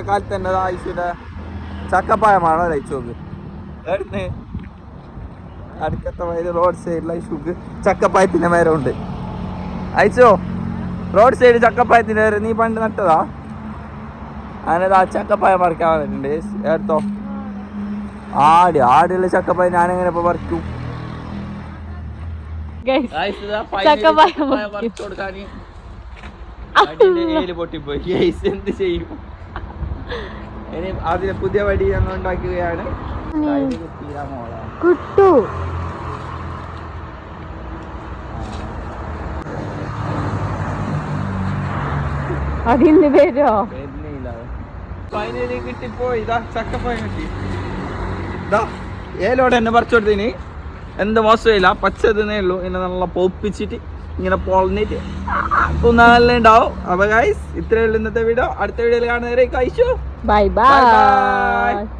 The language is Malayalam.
കാലത്ത് തന്നെ ആയിഷയുടെ ചക്കപ്പായമാണോ അയച്ചു നോക്ക്. അടുക്കത്തെ വയല് റോഡ് സൈഡിൽ ഐഷുക്ക് ചക്കപ്പായത്തിന്റെ മരം ഉണ്ട്. അയച്ചോ റോഡ് സൈഡ് ചക്കപ്പായത്തിന്റെ മരം നീ പണ്ട് നട്ടതാ? ഞാനത് ആ ചക്കപ്പായം പറിക്കാൻ വന്നിട്ടുണ്ട്. എടുത്തോ. ആടുള്ള ചക്കപ്പായ ഞാനെങ്ങനെ ഇപ്പൊ പറിക്കും? പൊട്ടിപ്പോയി. എന്ത് ചെയ്യും? ഇനി അതിന് പുതിയ വടി ഞങ്ങൾ ഉണ്ടാക്കുകയാണ്. കിട്ടു അതിന്ന് പേരോ ഫൈനലി കിട്ടിപ്പോയി. ഇതാ ചക്കപ്പായം കിട്ടി. ഇതാ ഏലോടെ എന്നെ പറിച്ചു കൊടുത്തതിന് എന്ത് മോശമില്ല. പച്ചതന്നേ ഉള്ളൂ. എന്നെ നല്ല പൊപ്പിച്ചിട്ട് ഇങ്ങനെ പൊളന്നിട്ട് നല്ല ഉണ്ടാവും. അപ്പൊ ഗൈസ് ഇത്രയേ ഉള്ളൂ ഇന്നത്തെ വീഡിയോ. അടുത്ത വീഡിയോയിൽ കാണുന്നവരെ കഴിച്ചു. Bye bye.